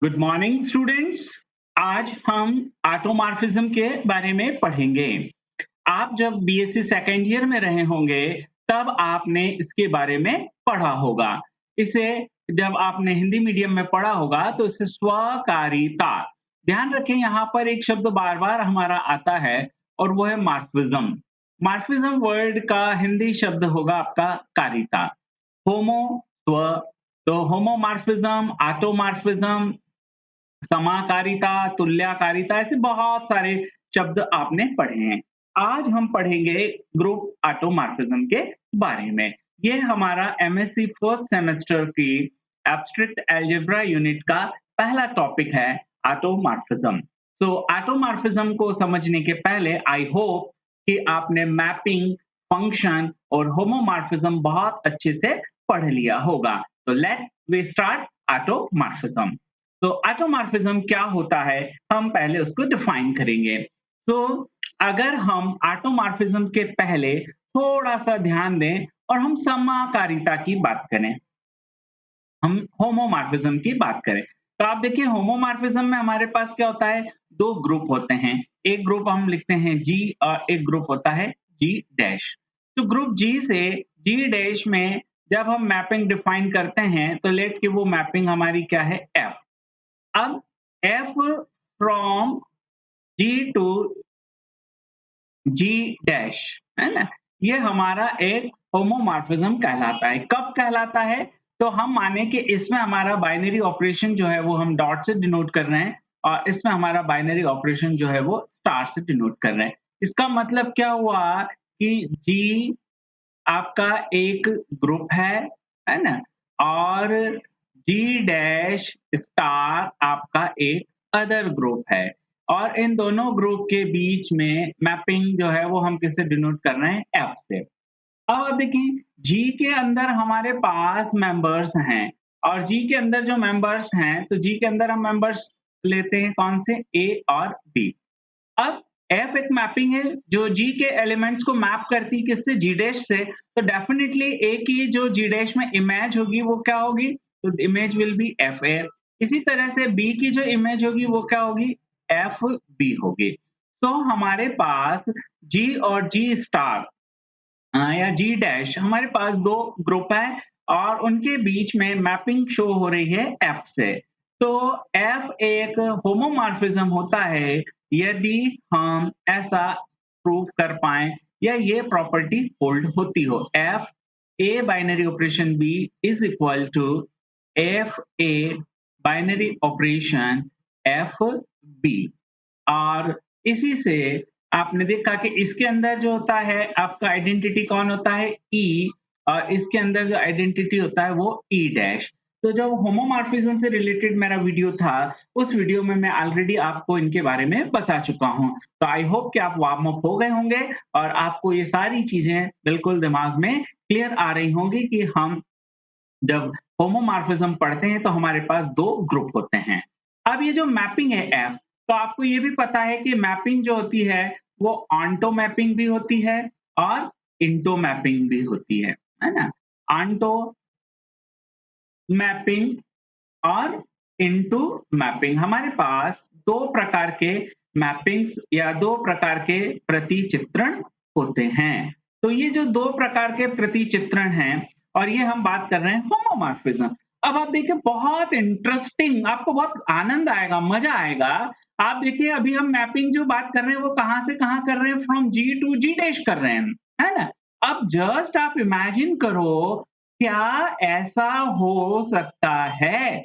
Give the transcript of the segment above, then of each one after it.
Good morning students. आज हम automorphism के बारे में पढ़ेंगे। आप जब बीएससी सेकेंड ईयर में रहे होंगे तब आपने इसके बारे में पढ़ा होगा। इसे जब आपने हिंदी मीडियम में पढ़ा होगा तो इसे स्वकारिता। ध्यान रखें, यहाँ पर एक शब्द बार-बार हमारा आता है और वो है मॉर्फिज्म। मॉर्फिज्म वर्ड का हिंदी शब्द होगा आपका कारिता। होमो स्व, तो होमोमॉर्फिज्म, ऑटोमॉर्फिज्म, समाकारिता, तुल्यकारिता, ऐसे बहुत सारे शब्द आपने पढ़े हैं। आज हम पढ़ेंगे ग्रुप ऑटोमॉर्फिज्म के बारे में। ये हमारा एमएससी फर्स्ट सेमेस्टर की एब्स्ट्रैक्ट अलजेब्रा यूनिट का पहला टॉपिक है ऑटोमॉर्फिज्म। तो ऑटोमॉर्फिज्म को समझने के पहले आई होप कि आपने मैपिंग, फंक्शन और होमोमॉर्फिज्म बहुत अच्छे से पढ़ लिया होगा। तो लेट वी स्टार्ट ऑटोमॉर्फिज्म। तो ऑटोमॉर्फिज्म क्या होता है, हम पहले उसको डिफाइन करेंगे। तो अगर हम ऑटोमॉर्फिज्म के पहले थोड़ा सा ध्यान दें और हम समाकारिता की बात करें, हम होमोमॉर्फिज्म की बात करें, तो आप देखिए होमोमॉर्फिज्म में हमारे पास क्या होता है, दो ग्रुप होते हैं। एक ग्रुप हम लिखते हैं जी और एक ग्रुप होता है जी डैश। तो ग्रुप जी से जी डैश में जब हम मैपिंग डिफाइन करते हैं तो लेट कि वो मैपिंग हमारी क्या है, एफ। अब F from G to G dash, है ना, ये हमारा एक होमोमॉर्फिज्म कहलाता है। कब कहलाता है, तो हम माने कि इसमें हमारा बाइनरी ऑपरेशन जो है वो हम डॉट से डिनोट कर रहे हैं और इसमें हमारा बाइनरी ऑपरेशन जो है वो स्टार से डिनोट कर रहे हैं। इसका मतलब क्या हुआ कि जी आपका एक ग्रुप है ना? और जी डैश स्टार आपका एक अदर ग्रुप है और इन दोनों ग्रुप के बीच में मैपिंग जो है वो हम किससे डिनोट कर रहे हैं, एफ से। अब आप देखिए जी के अंदर हमारे पास मेंबर्स हैं और जी के अंदर जो मेंबर्स हैं तो जी के अंदर हम मेंबर्स लेते हैं कौन से, ए और बी। अब एफ एक मैपिंग है जो जी के एलिमेंट्स को मैप करती है किससे, जी डैश से। तो डेफिनेटली ए की जो जी डैश में इमेज होगी वो क्या होगी, तो image will be F A. इसी तरह से बी की जो इमेज होगी वो क्या होगी, एफ बी होगी। तो हमारे पास जी और जी स्टार या जी डैश, हमारे पास दो ग्रुप है और उनके बीच में मैपिंग शो हो रही है एफ से। तो एफ एक होमोमॉर्फिज्म होता है यदि हम ऐसा प्रूव कर पाए या ये प्रॉपर्टी होल्ड होती हो, F A binary operation B is equal to F A binary operation F B. और इसी से आपने देखा कि इसके अंदर जो होता है आपका आइडेंटिटी कौन होता है, ई, और इसके अंदर जो आइडेंटिटी होता है वो ई डैश। तो जो होमोमॉर्फिज्म से रिलेटेड मेरा वीडियो था, उस वीडियो में मैं ऑलरेडी आपको इनके बारे में बता चुका हूँ। तो आई होप कि आप वार्म अप हो गए होंगे और आपको ये सारी चीजें बिल्कुल दिमाग में क्लियर आ रही होंगी कि हम जब होमोमॉर्फिज्म पढ़ते हैं तो हमारे पास दो ग्रुप होते हैं। अब ये जो मैपिंग है एफ, तो आपको ये भी पता है कि मैपिंग जो होती है वो ऑन्टो मैपिंग भी होती है और इंटो मैपिंग भी होती है ना? ऑन्टो मैपिंग और इनटू मैपिंग, हमारे पास दो प्रकार के मैपिंग्स या दो प्रकार के प्रतिचित्रण होते हैं। तो ये जो दो प्रकार के प्रतिचित्रण हैं और ये हम बात कर रहे हैं होमोमॉर्फिज्म। अब आप देखिए बहुत इंटरेस्टिंग, आपको बहुत आनंद आएगा, मजा आएगा। आप देखिए अभी हम मैपिंग जो बात कर रहे हैं वो कहां से कहां कर रहे हैं, from G to G dash कर रहे हैं, है ना? अब जस्ट आप इमेजिन करो, क्या ऐसा हो सकता है?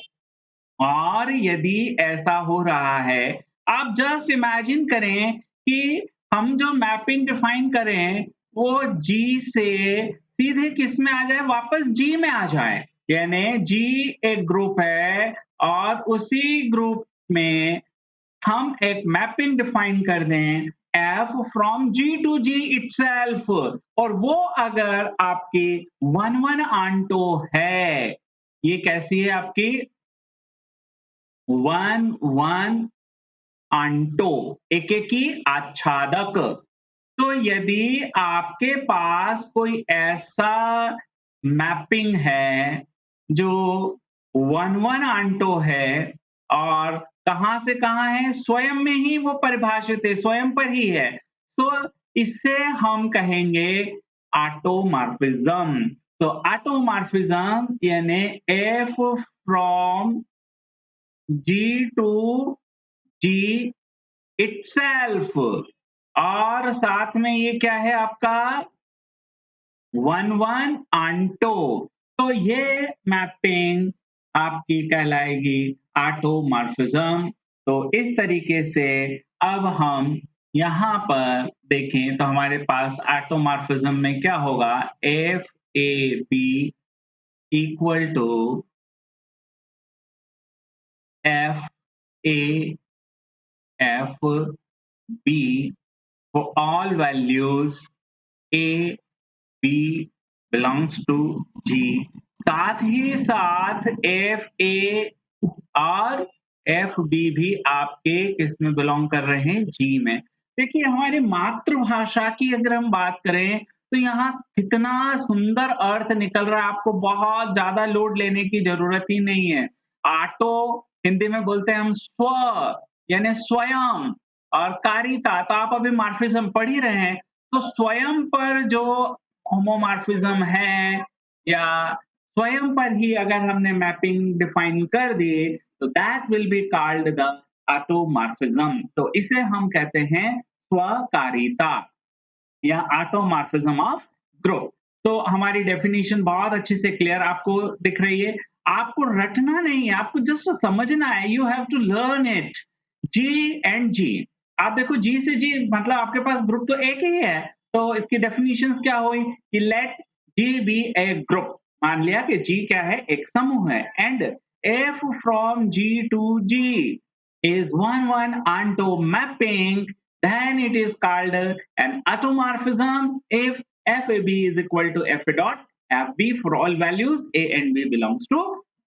और यदि ऐसा हो रहा है, आप जस्ट इमेजिन करें कि हम जो मैपिंग डिफाइन करें, वो जी से सीधे किस में आ जाए, वापस जी में आ जाए। यानी जी एक ग्रुप है और उसी ग्रुप में हम एक मैपिंग डिफाइन कर दें F from G to G itself, और वो अगर आपकी वन वन आंटो है, ये कैसी है आपकी वन वन आंटो, एकेकी आच्छादक। तो यदि आपके पास कोई ऐसा मैपिंग है जो वन वन आंटो है, और कहाँ से कहाँ है, स्वयं में ही वो परिभाषित है, स्वयं पर ही है। तो इससे हम कहेंगे ऑटोमॉर्फिज्म। तो ऑटोमॉर्फिज्म यानी F from G to G itself, और साथ में ये क्या है आपका 1 1 ऑन्टो। तो ये मैपिंग आपकी कहलाएगी ऑटोमॉर्फिज्म। तो इस तरीके से अब हम यहाँ पर देखें तो हमारे पास ऑटोमॉर्फिज्म में क्या होगा, F A B equal to F A F B for all values a b belongs to g। साथ ही साथ एफ ए और एफ बी भी आपके किस में बिलोंग कर रहे हैं, जी में। देखिए हमारी मातृभाषा की अगर हम बात करें तो यहाँ कितना सुंदर अर्थ निकल रहा है, आपको बहुत ज्यादा लोड लेने की जरूरत ही नहीं है। ऑटो हिंदी में बोलते हैं हम स्व, यानी स्वयं, और कारिता तो आप अभी मार्फिज्म पढ़ ही रहे हैं। तो स्वयं पर जो होमोमॉर्फिज्म है या स्वयं पर ही अगर हमने मैपिंग डिफाइन कर दी तो that will be called the automorphism. तो इसे हम कहते हैं स्वकारिता या ऑटोमॉर्फिज्म ऑफ ग्रुप। तो हमारी डेफिनेशन बहुत अच्छे से क्लियर आपको दिख रही है। आपको रटना नहीं है, आपको जस्ट समझना है, you have to learn it. G and G, आप देखो जी से जी मतलब आपके पास ग्रुप तो एक ही है, तो इसकी डेफिनेशंस क्या हुई कि let G be a group. मान लिया कि जी क्या है, एक समूह है, and F from G to G is 1 1 onto mapping, then it is called an automorphism if FAB is equal to F dot FB for all values A and B belongs to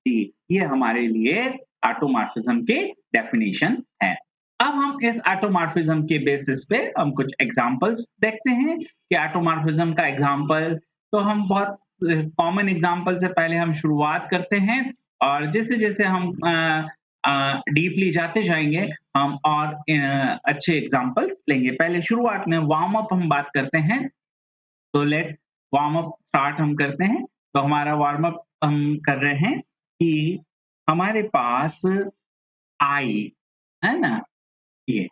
D। ये हमारे लिए automorphism के definition है। अब हम इस automorphism के basis पे हम कुछ एग्जांपल्स देखते हैं कि ऑटोमॉर्फिज्म का एग्जांपल, तो हम बहुत कॉमन एग्जांपल से पहले हम शुरुआत करते हैं, और जैसे जैसे हम डीपली जाते जाएंगे हम और अच्छे एग्जांपल्स लेंगे। पहले शुरुआत में वार्म अप हम बात करते हैं, तो लेट वार्म अप स्टार्ट हम करते हैं। तो हमारा वार्म अप हम कर रहे हैं कि हमारे पास आई है ना, ये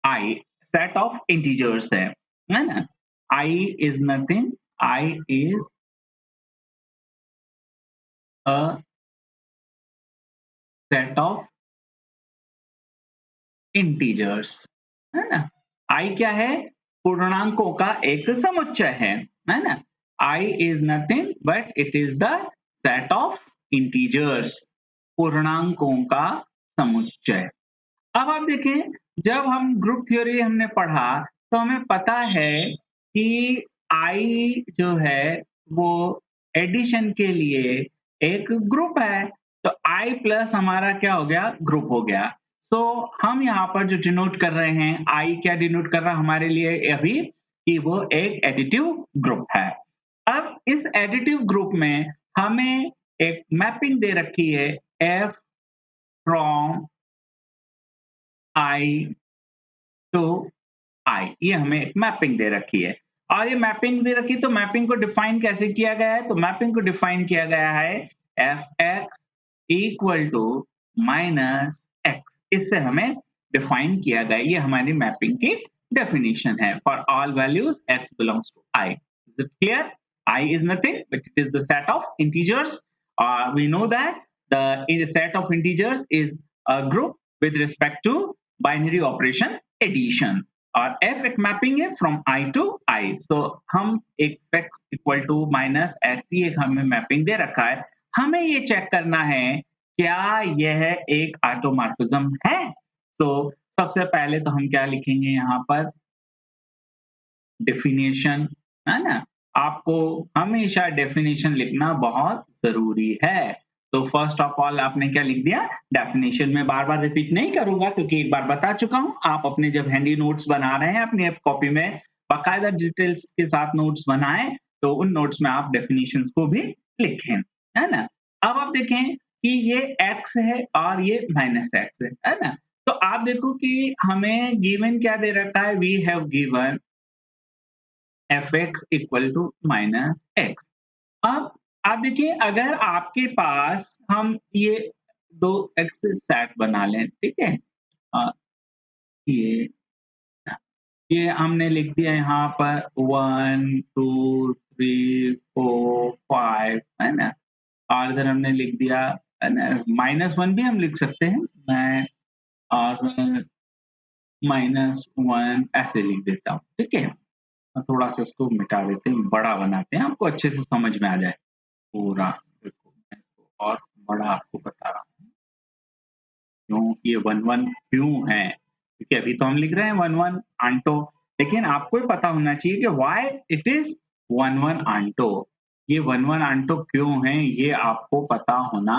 आई सेट ऑफ इंटीजर्स है ना। I is nothing, I is a set of integers, है ना। आई क्या है, पूर्णांकों का एक समुच्चय है ना। I is nothing but it is the set of integers, पूर्णांकों का समुच्चय। अब आप देखें, जब हम ग्रुप थ्योरी हमने पढ़ा तो हमें पता है कि आई जो है वो एडिशन के लिए एक ग्रुप है। तो आई प्लस हमारा क्या हो गया, ग्रुप हो गया। तो हम यहाँ पर जो डिनोट कर रहे हैं, आई क्या डिनोट कर रहा है हमारे लिए अभी, कि वो एक एडिटिव ग्रुप है। अब इस एडिटिव ग्रुप में हमें एक मैपिंग दे रखी है, एफ फ्रॉम आई टू आई, ये हमें एक मैपिंग दे रखी है। और ये मैपिंग दे रखी, तो मैपिंग को डिफाइन कैसे किया गया है, तो मैपिंग को डिफाइन किया गया है F x equal to minus X, इससे हमें डिफाइन किया गया। ये हमारी मैपिंग की डेफिनेशन है। For all values X belongs to I. Is it clear? I is nothing but it is the set of integers. We know that the set of integers is a group with respect to binary operation addition, और f एक mapping है from i to i। So हम एक x equal to minus X, ये हमें mapping दे रखा है। हमें ये चेक करना है क्या यह एक ऑटोमॉर्फिज्म है। तो सबसे पहले तो हम क्या लिखेंगे यहाँ पर, डेफिनेशन, है ना। आपको हमेशा डेफिनेशन लिखना बहुत जरूरी है। तो फर्स्ट ऑफ ऑल आपने क्या लिख दिया, डेफिनेशन में बार बार रिपीट नहीं करूंगा क्योंकि एक बार बता चुका हूं। आप अपने जब हैंडी नोट्स बना रहे हैं अपनी कॉपी में बाकायदा डिटेल्स के साथ नोट्स बनाएं, तो उन नोट्स में आप डेफिनेशंस को भी लिखें, है ना। अब आप देखें कि ये x है और ये -x है ना? तो आप देखो कि हमें गिवन क्या दे रखा है, we have given fx equal to -x। अब आप देखिए अगर आपके पास हम ये 2 एक्सिस सेट बना लें, ठीक है? अ, ये ये हमने लिख दिया यहाँ पर 1, 2, 3, 4, 5 है ना? और इधर हमने लिख दिया है ना, -1 भी हम लिख सकते हैं। मैं और -1 ऐसे लिख देता हूँ, ठीक है? थोड़ा-सा इसको मिटा देते हैं, बड़ा बनाते हैं, आपको अच्छे से समझ में आ जाए पूरा। देखो मैं इसको और बड़ा आपको बता रहा हूँ, क्यों ये 1-1 क्यों है? क्योंकि अभी तो हम लिख रहे हैं 1-1 आंटो, लेकिन आपको ये पता होना चाहिए कि व्हाई इट इज़ 1-1 आंटो। ये 1-1 आंटो क्यों है, ये आपको पता होना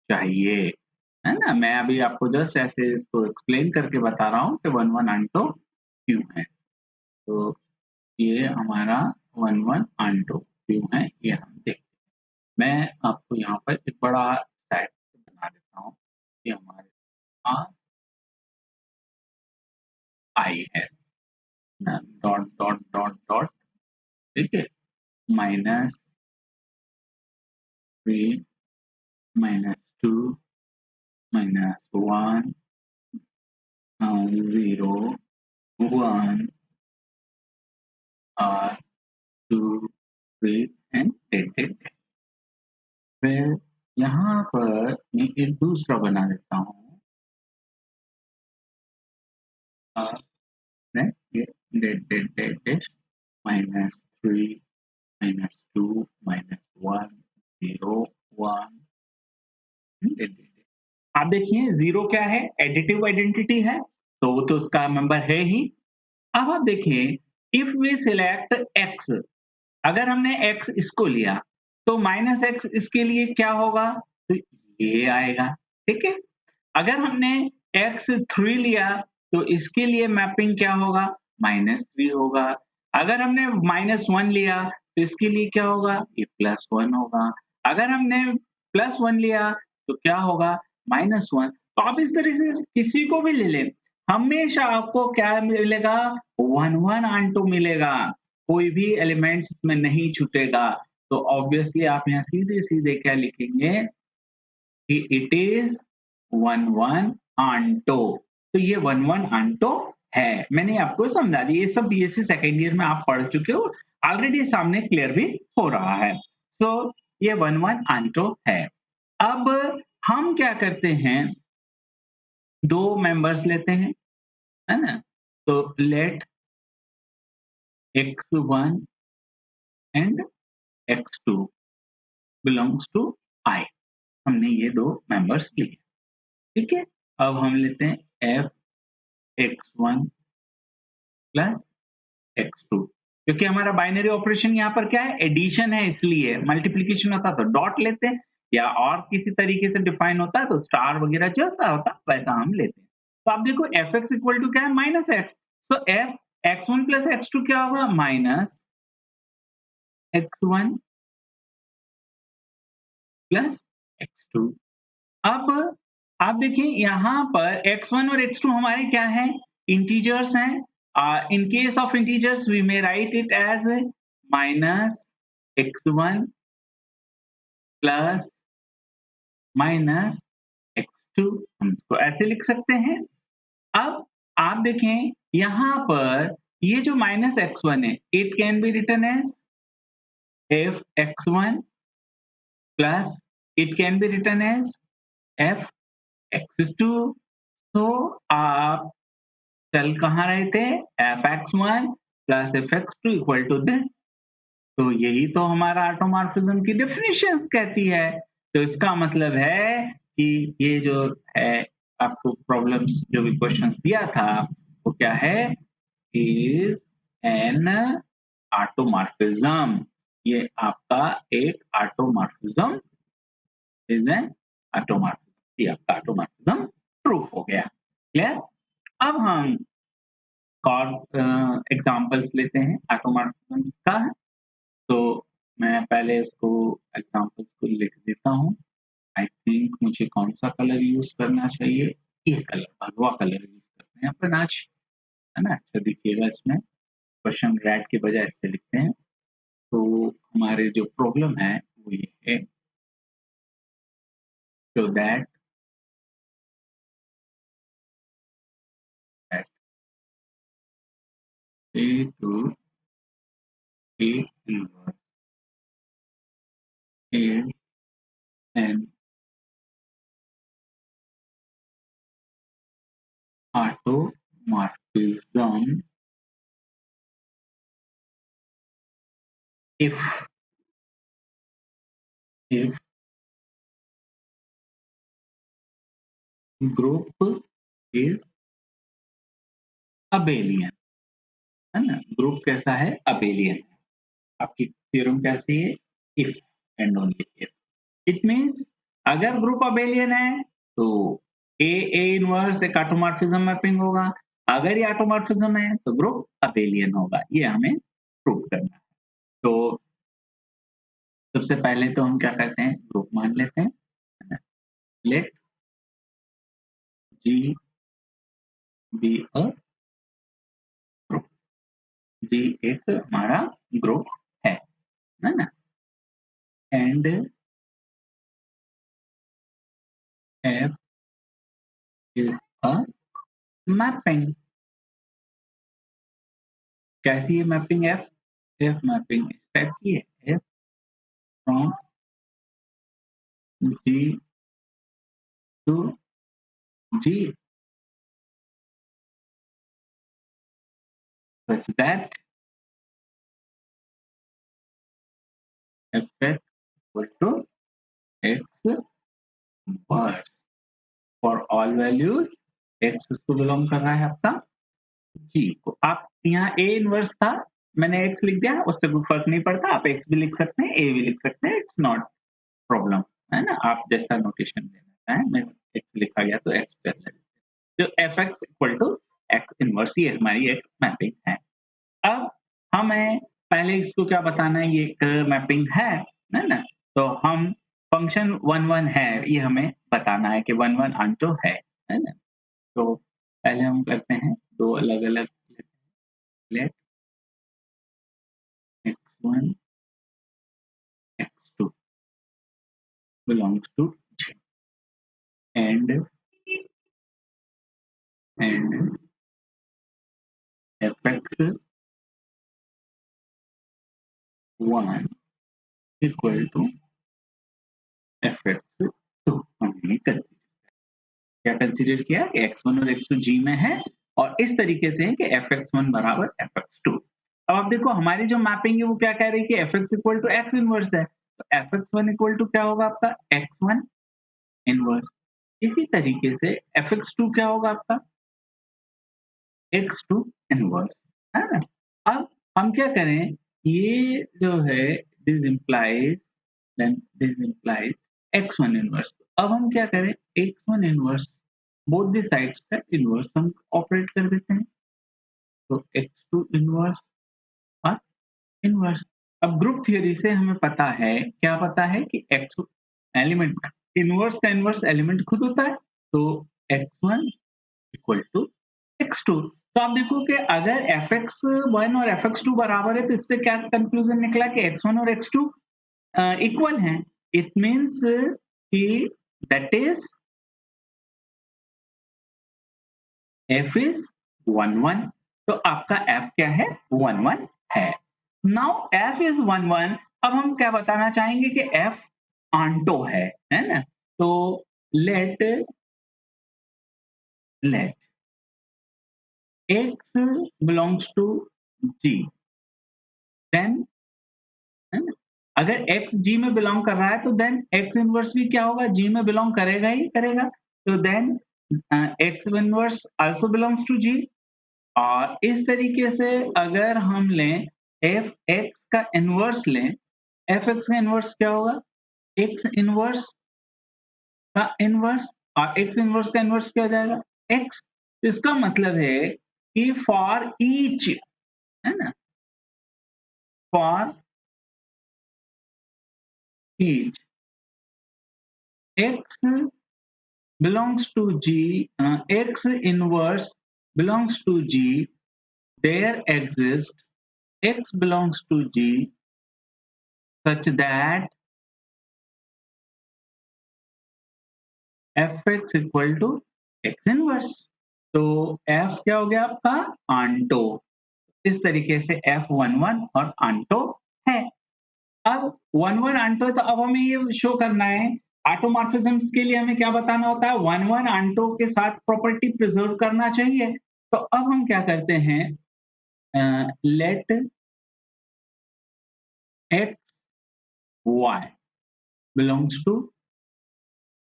चाहिए, है ना? मैं अभी आपको जस्ट ऐसे इसको एक्सप्लेन करके बता रहा हूँ कि 1-1 आंटो क्यों है। तो ये हमारा 1-1 आंटो क्यों है, ये हम देखते हैं। मैं आपको यहाँ पर एक बड़ा सेट बना देता हूँ, ये हमारे पास आई है ना, डॉट, डॉट, डॉट, डॉट, ठीक है? -3, -2, -1, 0, 1 और 2, 3 एंड डेट। फिर यहाँ पर मैं एक दूसरा बना देता हूँ, right? ये डेट -3, -2, -1, 0, 1 डेट। आप देखिए 0 क्या है? एडिटिव आइडेंटिटी है, तो वो तो उसका मेंबर है ही। अब आप देखिए इफ वी सिलेक्ट x, अगर हमने x इसको लिया, तो -x इसके लिए क्या होगा? तो ये आएगा, ठीक है? अगर हमने x3 लिया, तो इसके लिए मैपिंग क्या होगा? -3 होगा। अगर हमने -1 लिया, तो इसके लिए क्या होगा? ये +1 होगा। अगर हमने +1 लिया, तो क्या होगा? -1। तो आप इस तरह से किसी को भी ले लें, हमेशा आपको क्या मिलेगा? 1-1 आंटो मिलेगा। कोई भी एलिमेंट्स इसमें नहीं छूटेगा। तो ऑब्वियसली आप यहाँ सीधे-सीधे क्या लिखेंगे कि इट इज़ 1-1 आंटो। तो ये 1-1 आंटो है। मैंने आपको समझा दिया, ये सब बीएससी सेकंड ईयर में आप पढ़ चुके हो, ऑलरेडी सामने क्लियर भी हो रहा है। सो ये 1-1 आंटो है। अब हम क्या करते हैं, 2 मेंबर्स लेते हैं, है ना? तो let x1 and x2 belongs to I। हमने ये 2 मेंबर्स लिए, ठीक है? अब हम लेते हैं f(x1) प्लस x2, क्योंकि हमारा बाइनरी ऑपरेशन यहाँ पर क्या है? एडिशन है, इसलिए मल्टीप्लिकेशन होता तो डॉट लेते हैं, या और किसी तरीके से डिफाइन होता तो स्टार वगैरह जैसा होता वैसा हम लेते हैं। तो आप देखो fx इक्वल टू क्या है? -x। तो f x1 प्लस x2 क्या होगा? -x1 plus x2। अब आप देखिए यहाँ पर x1 और x2 हमारे क्या हैं? इंटीजर्स हैं। In case of integers we may write it as -x1 plus -x2, हम इसको ऐसे लिख सकते हैं। अब आप देखें यहाँ पर ये जो -x1 है, it can be written as fx1 plus it can be written as fx2। तो आप चल कहाँ रहे थे? fx1 plus fx2 equal to this. तो यही तो हमारा ऑटोमॉर्फिज्म की डेफिनिशन कहती है। तो इसका मतलब है कि ये जो है, आपको प्रॉब्लम्स जो भी क्वेश्चंस दिया था, वो क्या है? Is an automorphism. ये आपका एक ऑटोमॉर्फिज्म इज एन ऑटोमॉर्फिज्म। ये आपका ऑटोमॉर्फिज्म प्रूफ हो गया। क्लियर? अब हम और एग्जांपल्स लेते हैं ऑटोमॉर्फिज्म्स का। तो मैं पहले उसको एग्जांपल्स को लिख देता हूँ। आई थिंक मुझे कौन सा कलर यूज करना चाहिए, ये कलर भगवा कलर यूज करते हैं अपन आज, है ना। अच्छा दिखिएगा इसमें, क्वेश्चन रेड के बजाय इससे लिखते हैं। तो हमारे जो प्रॉब्लम है वो ये है, so that A to A inverse is an automorphism if group is abelian, है ना। ग्रुप कैसा है, अबेलियन। आपकी थ्योरम कैसी है, if and only if. It means अगर ग्रुप अबेलियन है तो ए इनवर्स एक ऑटोमॉर्फिज्म मैपिंग होगा, अगर ये ऑटोमॉर्फिज्म है तो ग्रुप अबेलियन होगा, ये हमें प्रूफ करना है। तो सबसे पहले तो हम क्या करते हैं, ग्रुप मान लेते हैं, let G be a group, G एक हमारा ग्रुप है ना। And F is a mapping. कैसी है मैपिंग एफ, एफ मैपिंग इस टाइप की है, F from G to G, such that fx equal to x inverse for all values, x इसको बिलोंग कर रहा है आपका जी को। आप यहाँ a इनवर्स था, मैंने x लिख दिया, उससे कोई फर्क नहीं पड़ता, आप x भी लिख सकते हैं, a भी लिख सकते हैं, इट्स नॉट प्रॉब्लम, है ना। आप जैसा नोटेशन देना चाहें, मैं x लिखा गया तो x कर लेते, जो fx equal to x inverse, ये हमारी एक मैपिंग है। अब हमें पहले इसको क्या बताना है, ये एक मैपिंग है ना। तो हम फंक्शन 1 1 है, ये हमें बताना है कि 1 1 ऑन्टो है ना। तो पहले हम करते हैं दो अलग-अलग, late x1 x2 belongs to J and fx1 equal to fx2। हमने क्या कंसीडर किया कि x1 और x2 G में है और इस तरीके से है कि fx1 बराबर fx2। अब आप देखो हमारी जो मैपिंग है वो क्या कह रही है कि fx equal to x inverse है, तो fx1 इक्वल टू क्या होगा आपका x1 इनवर्स। इसी तरीके से fx2 क्या होगा आपका x2 इनवर्स, है ना। अब हम क्या करें, ये जो है this implies, then this implies x1 inverse. अब हम क्या करें, x1 inverse both the sides का इनवर्स हम ऑपरेट कर देते हैं, तो x2 इनवर्स और इनवर्स। अब ग्रुप थ्योरी से हमें पता है, क्या पता है कि x एलिमेंट इनवर्स का इनवर्स एलिमेंट खुद होता है, तो x1 इक्वल टू x2। तो आप देखो कि अगर fx1 और fx2 बराबर है तो इससे क्या कंक्लूजन निकला कि x1 और x2 इक्वल हैं। इट मींस कि दैट इज f इज 1 1। तो आपका f क्या है, 1 1 है। Now f is 1 1। अब हम क्या बताना चाहेंगे कि f आंटो है ना। तो let let x belongs to g, then, है ना। अगर x g में बिलोंग कर रहा है तो देन x इनवर्स भी क्या होगा, g में बिलोंग करेगा ही करेगा। तो then x inverse also belongs to g। और इस तरीके से अगर हम लें एफ एक्स का इनवर्स लें, एफ एक्स का इनवर्स क्या होगा, एक्स इनवर्स का इनवर्स, और एक्स इनवर्स का इनवर्स क्या हो जाएगा, एक्स। इसका मतलब है कि फॉर ईच, है ना, for each x belongs to G, x inverse belongs to G, there exists x belongs to G such that fx equal to x inverse। तो f क्या हो गया आपका आंटो। इस तरीके से F11 और आंटो है। अब 1-1 आंटो है तो अब हमें ये शो करना है ऑटोमॉर्फिज्म्स के लिए हमें क्या बताना होता है 1-1 आंटो के साथ प्रॉपर्टी प्रिजर्व करना चाहिए। तो अब हम क्या करते हैं let x y belongs to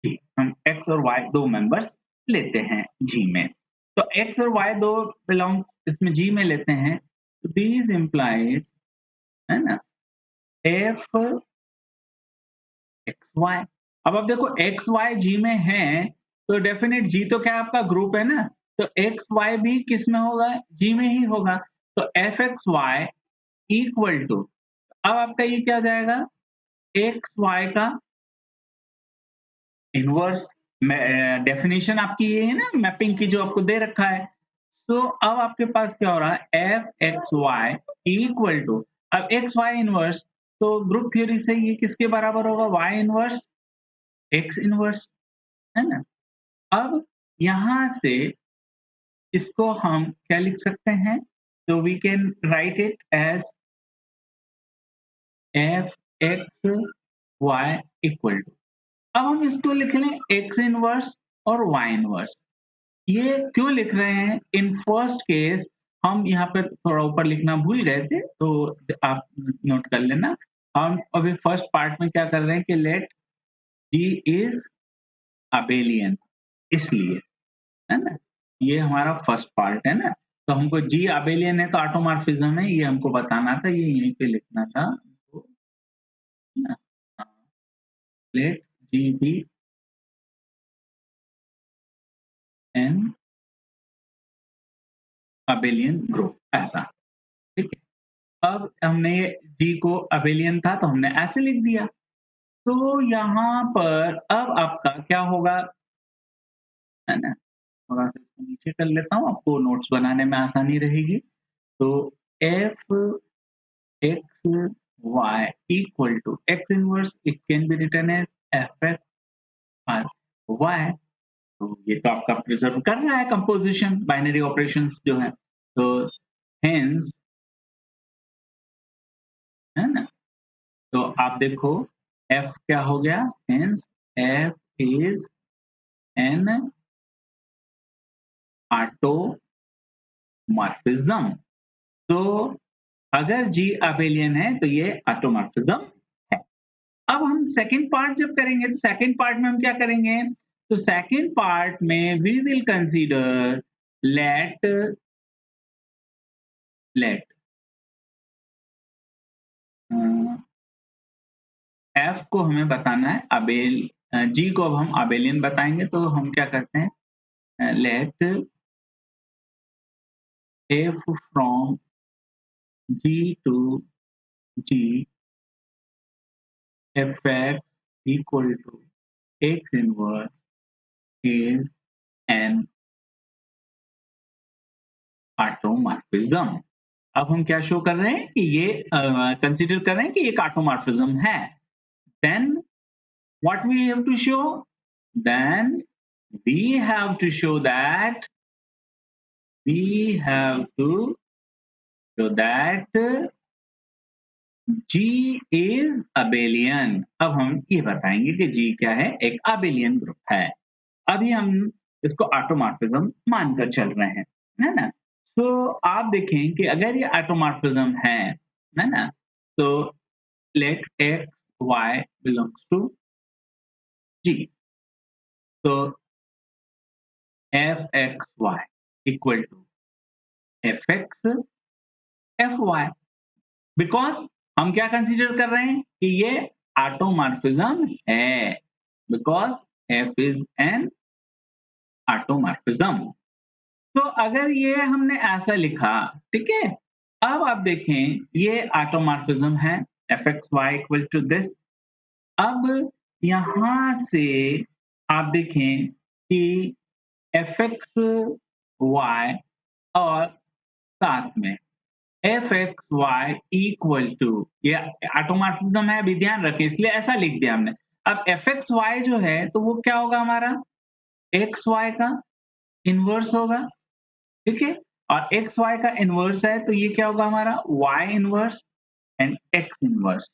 G. हम x और y दो मेंबर्स लेते हैं जी में। तो x और y दो बिलोंग्स इसमें जी में लेते हैं। तो दीज इंप्लाइज है ना f एक्स वाई। अब आप देखो एक्स वाई जी में है तो डेफिनेट जी तो क्या आपका ग्रुप है ना। तो एक्स वाई भी किस में होगा जी में ही होगा। तो F x Y equal to अब आपका ये क्या हो जाएगा एक्स वाई का इनवर्स। डेफिनेशन आपकी ये है ना मैपिंग की जो आपको दे रखा है। तो अब आपके पास क्या हो रहा है F x Y equal to अब एक्स वाई इनवर्स। तो ग्रुप थ्योरी से ये किसके बराबर होगा वाई इनवर्स एक्स इनवर्स है ना। अब यहाँ से इसको हम क्या लिख सकते हैं तो we can write it as f x Y equal to अब हम इसको लिख लें एक्स इनवर्स और वाई इनवर्स। ये क्यों लिख रहे हैं इन फर्स्ट केस हम यहाँ पर थोड़ा ऊपर लिखना भूल गए थे तो आप नोट कर लेना। हम अभी फर्स्ट पार्ट में क्या कर रहे हैं कि लेट जी इज अबेलियन इसलिए है ना। ये हमारा फर्स्ट पार्ट है ना। तो हमको जी अबेलियन है तो ऑटोमॉर्फिज्म है ये हमको बताना था ये यहीं पे लिखना था हमको है ना। Let G be an abelian group ऐसा ठीक है। अब हमने जी को अबेलियन था तो हमने ऐसे लिख दिया। तो यहाँ पर अब आपका क्या होगा है ना थोड़ा सा इसको नीचे कर लेता हूँ आपको नोट्स बनाने में आसानी रहेगी। तो F x y equal to x inverse it can be written as fx r y। तो ये तो आपका प्रिजर्व कर रहा है कंपोजिशन बाइनरी ऑपरेशंस जो है। तो हेंस है ना। तो आप देखो f क्या हो गया hence f is an automorphism. तो अगर G अबेलियन है तो ये ऑटोमॉर्फिज्म है। अब हम सेकंड पार्ट जब करेंगे तो सेकंड पार्ट में हम क्या करेंगे तो सेकंड पार्ट में we will consider let let f को हमें बताना है अबेल जी को अब हम अबेलियन बताएंगे तो हम क्या करते हैं let f from G to G f x equal to x inverse is an automorphism. अब हम क्या शो कर रहे हैं कि ये कंसीडर कर रहे हैं कि ये ऑटोमॉर्फिज्म है। Then what we have to show then we have to show that we have to show that G is abelian। अब हम ये बताएंगे कि G क्या है एक abelian ग्रुप है। अभी हम इसको ऑटोमॉर्फिज्म मानकर चल रहे हैं है ना। तो आप देखें कि अगर ये ऑटोमॉर्फिज्म है ना तो let x y belongs to G। तो F x Y equal to f x f y because हम क्या कंसीडर कर रहे हैं कि ये ऑटोमॉर्फिज्म है because F is an automorphism. तो अगर ये हमने ऐसा लिखा ठीक है। अब आप देखें ये ऑटोमॉर्फिज्म है F x Y equal to this. अब यहाँ से आप देखें कि fx, y और साथ में fxy इक्वल टू, ये ऑटोमॉर्फिज्म है, अभी ध्यान रखें इसलिए ऐसा लिख दिया हमने। अब fxy जो है तो वो क्या होगा हमारा? xy का इन्वर्स होगा, ठीक है? और xy का इन्वर्स है तो ये क्या होगा हमारा? y inverse and x inverse,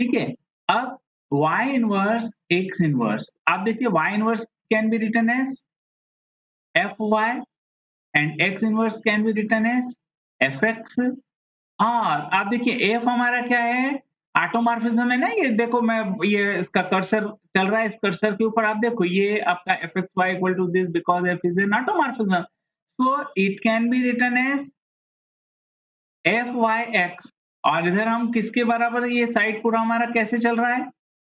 ठीक है? अब y इन्वर्स, x इन्वर्स, आप देखिए y inverse can be written as fy and x inverse can be written as fx। और आप देखिए एफ हमारा क्या है? ऑटोमॉर्फिज्म है ना, ये देखो मैं ये इसका कर्सर चल रहा है, इस कर्सर के ऊपर आप देखो ये आपका fxy equal to this because f is an automorphism. So it can be written as fyx। और इधर हम किसके बराबर, ये साइड पूरा हमारा कैसे चल रहा है?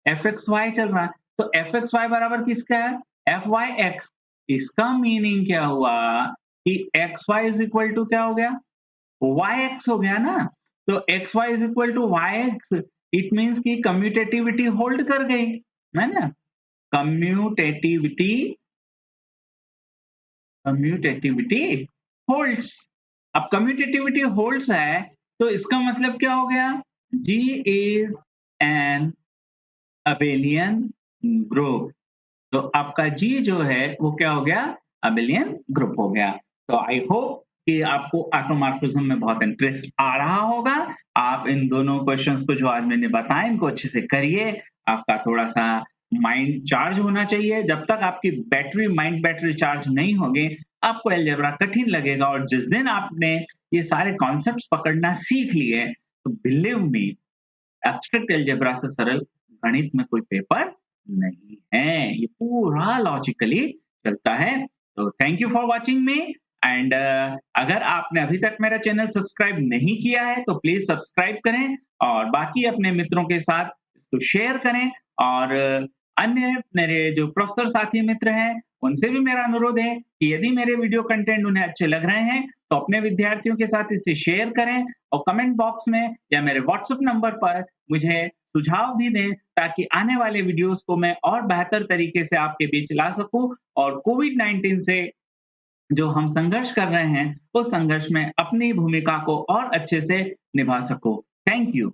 fxy चल रहा है। तो fxy बराबर किसका है? fyx। इसका मीनिंग क्या हुआ कि xy इज इक्वल टू क्या हो गया? yx हो गया ना। तो xy is equal to yx, it means कि कम्यूटेटिविटी होल्ड कर गई, है ना? Commutativity commutativity holds. अब कम्यूटेटिविटी होल्ड्स है तो इसका मतलब क्या हो गया? G is an abelian group. तो आपका G जो है वो क्या हो गया? अबेलियन ग्रुप हो गया। तो आई होप कि आपको ऑटोमॉर्फिज्म में बहुत इंटरेस्ट आ रहा होगा। आप इन दोनों क्वेश्चंस को जो आज मैंने बताए इनको अच्छे से करिए। आपका थोड़ा-सा माइंड चार्ज होना चाहिए। जब तक आपकी माइंड बैटरी चार्ज नहीं होगी, आपको अलजेब्रा कठिन लगेगा और जिस दिन आपने ये सारे कॉन्सेप्ट्स पकड़ना सीख लिए, तो बिलीव मी एब्स्ट्रैक्ट अलजेब्रा से सरल गणित में कोई पेपर नहीं है। ये पूरा लॉजिकली चलता है। तो thank you for watching me and अगर आपने अभी तक मेरा चैनल सब्सक्राइब नहीं किया है तो प्लीज सब्सक्राइब करें और बाकी अपने मित्रों के साथ इसको शेयर करें। और अन्य मेरे जो प्रोफेसर साथी मित्र हैं उनसे भी मेरा अनुरोध है कि यदि मेरे वीडियो कंटेंट उन्हें अच्छे लग रहे हैं तो अपने विद्यार्थियों के साथ इसे शेयर करें और कमेंट बॉक्स में या मेरे व्हाट्सएप नंबर पर मुझे सुझाव भी दें ताकि आने वाले वीडियोस को मैं और बेहतर तरीके से आपके बीच ला सकूं और कोविड-19 से जो हम संघर्ष कर रहे हैं, उस संघर्ष में अपनी भूमिका को और अच्छे से निभा सकूं। Thank you.